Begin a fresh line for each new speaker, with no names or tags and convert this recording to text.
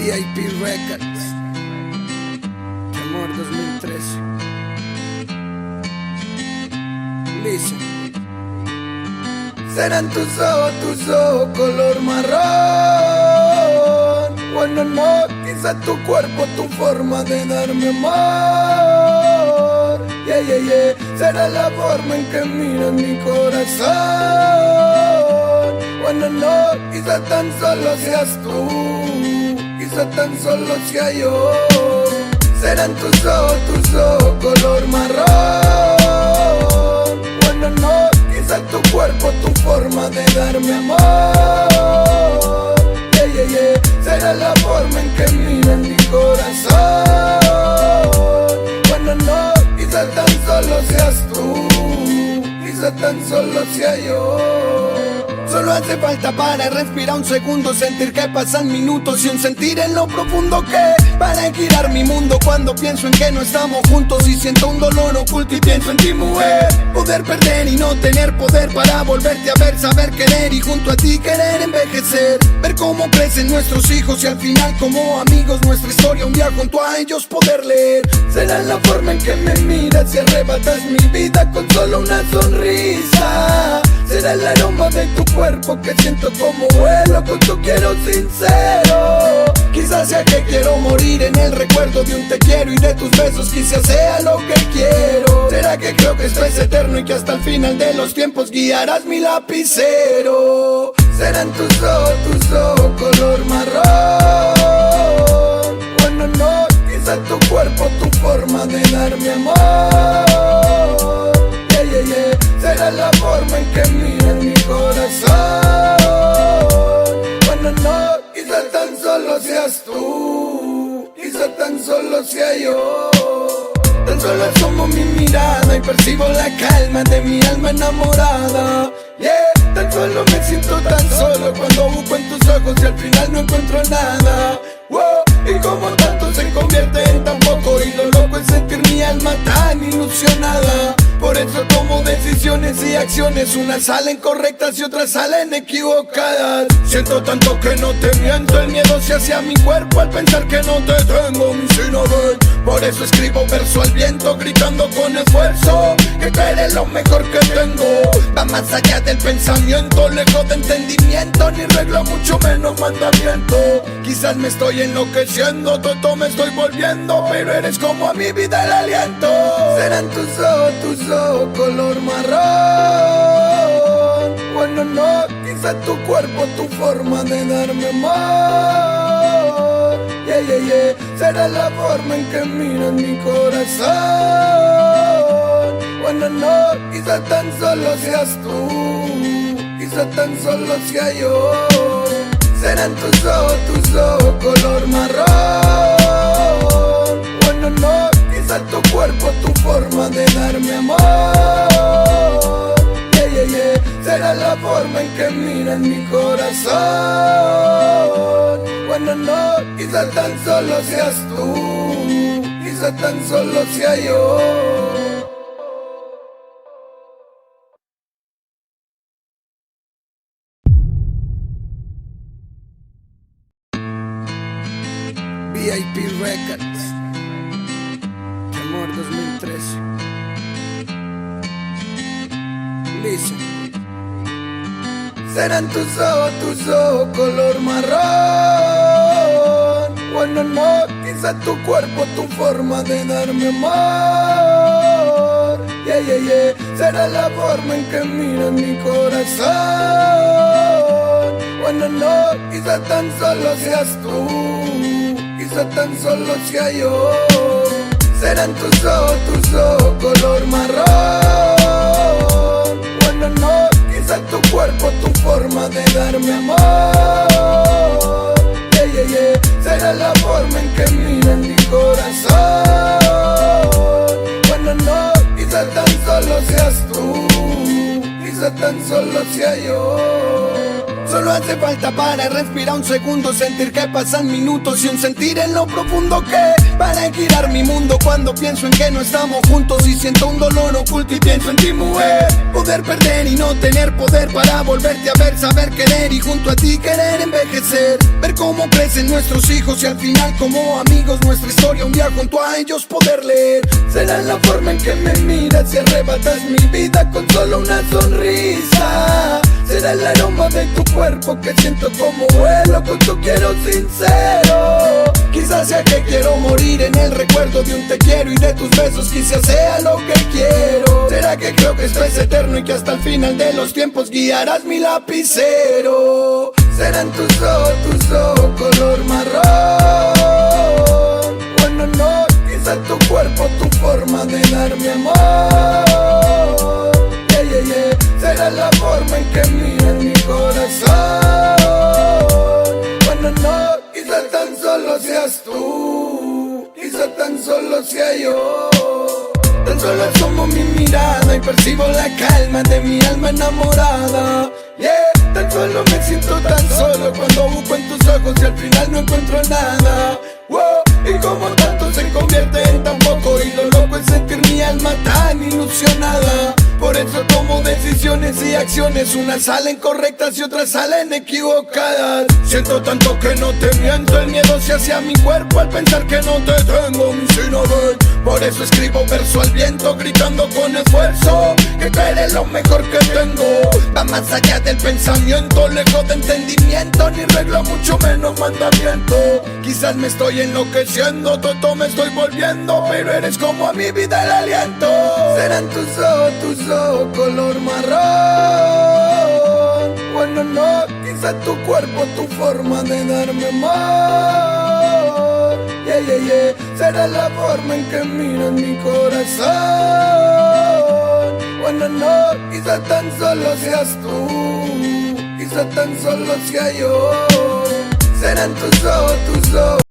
VIP Records, Amor 2013. Listen. Serán tus ojos color marrón. Bueno, no, quizá tu cuerpo, tu forma de darme amor. Yeah, yeah, yeah. Será la forma en que miras mi corazón. Bueno, no, quizá tan solo seas tú, quizá tan solo sea yo. Serán tus ojos color marrón. Bueno, no, quizá tu cuerpo, tu forma de darme amor. Yeah, yeah, yeah. Será la forma en que miras mi corazón. Bueno, no, quizá tan solo seas tú, quizá tan solo sea yo. Solo hace falta para respirar un segundo, sentir que pasan minutos y un sentir en lo profundo que para girar mi mundo cuando pienso en que no estamos juntos y siento un dolor oculto y pienso en ti, mujer. Poder perder y no tener poder para volverte a ver, saber querer y junto a ti querer envejecer. Ver cómo crecen nuestros hijos y al final como amigos nuestra historia un día junto a ellos poder leer. Será la forma en que me miras y arrebatas mi vida con solo una sonrisa. Será el aroma de tu cuerpo que siento como vuelo con tu quiero sincero. Quizás sea que quiero morir en el recuerdo de un te quiero y de tus besos quizás sea lo que quiero. Será que creo que esto es eterno y que hasta el final de los tiempos guiarás mi lapicero. Serán tus ojos color marrón. Bueno, no, quizás tu cuerpo, tu forma de darme amor. Yeah, yeah, yeah. Será la forma en que miras mi corazón. Bueno, no, quizá tan solo seas tú, quizá tan solo sea yo. Tan solo asomo mi mirada y percibo la calma de mi alma enamorada. Yeah, tan solo me siento tan solo cuando busco en tus ojos y al final no encuentro nada. Wow, y como tanto se convierte en tan poco y lo loco es sentir mi alma tan ilusionada. Por eso tomo decisiones y acciones, unas salen correctas y otras salen equivocadas. Siento tanto que no te miento, el miedo se hace a mi cuerpo al pensar que no te tengo, mi sino ven. Por eso escribo verso al viento, gritando con esfuerzo que tú eres lo mejor que tengo. Va más allá del pensamiento, lejos de entendimiento, ni regla mucho menos mandamiento. Quizás me estoy enloqueciendo, tonto me estoy volviendo, pero eres como a mi vida el aliento. Serán tus ojos color marrón. Bueno, no, quizá tu cuerpo, tu forma de darme amor. Yeah, yeah, yeah. Será la forma en que miras mi corazón. Bueno, no, quizá tan solo seas tú, quizá tan solo sea yo. Serán tus ojos color marrón. Bueno, no, quizá tu cuerpo, tu forma de darme amor. Yeah, yeah, yeah. Será la forma en que miras mi corazón. Bueno, no, quizá tan solo seas tú, quizá tan solo sea yo. VIP Records, Amor 2013. Listen. Serán tus ojos color marrón. Bueno, no, quizá tu cuerpo, tu forma de darme amor. Yeah, yeah, yeah. Será la forma en que miras mi corazón. Bueno, no, quizá tan solo seas tú, quizá tan solo sea yo. Serán tus ojos color marrón. Bueno, no, quizá tu cuerpo, tu forma de darme amor. Yeah, yeah, yeah. Será la forma en que miras mi corazón. Bueno, no, quizá tan solo seas tú, quizá tan solo sea yo. Solo hace falta para respirar un segundo, sentir que pasan minutos y un sentir en lo profundo que para girar mi mundo cuando pienso en que no estamos juntos y siento un dolor oculto y pienso en ti, mujer. Poder perder y no tener poder para volverte a ver, saber querer y junto a ti querer envejecer. Ver cómo crecen nuestros hijos y al final como amigos nuestra historia un día junto a ellos poder leer. Será la forma en que me miras y arrebatas mi vida con solo una sonrisa. Será el aroma de tu cuerpo que siento como vuelo con tu quiero sincero. Quizás sea que quiero morir en el recuerdo de un te quiero y de tus besos quizás sea lo que quiero. Será que creo que esto es eterno y que hasta el final de los tiempos guiarás mi lapicero. Serán tus ojos color marrón. Bueno no, quizás tu cuerpo, tu forma de darme amor. Yeah, yeah, yeah. Será la forma en que miras mi corazón. Bueno no, quizás tan solo seas tú, quizás tan solo sea yo. Tan solo asomo mi mirada y percibo la calma de mi alma enamorada. Yeah, tan solo me siento tan solo cuando busco en tus ojos y al final no encuentro nada. Wow, y como tanto se convierte en tan poco y lo loco es sentir mi alma tan ilusionada. Por eso tomo decisiones y acciones, unas salen correctas y otras salen equivocadas. Siento tanto que no te miento, el miedo se hace a mi cuerpo al pensar que no te tengo, mi Sinabel. Por eso escribo verso al viento, gritando con esfuerzo que tú eres lo mejor que tengo. Va más allá del pensamiento, lejos de entendimiento, ni regla mucho menos mandamiento. Quizás me estoy enloqueciendo, todo me estoy volviendo, pero eres como a mi vida el aliento. Serán tus ojos color marrón. Bueno no, quizás tu cuerpo, tu forma de darme amor. Yeah, yeah, yeah. Será la forma en que miras mi corazón. Bueno no, quizás tan solo seas tú, quizás tan solo sea yo. Serán tus ojos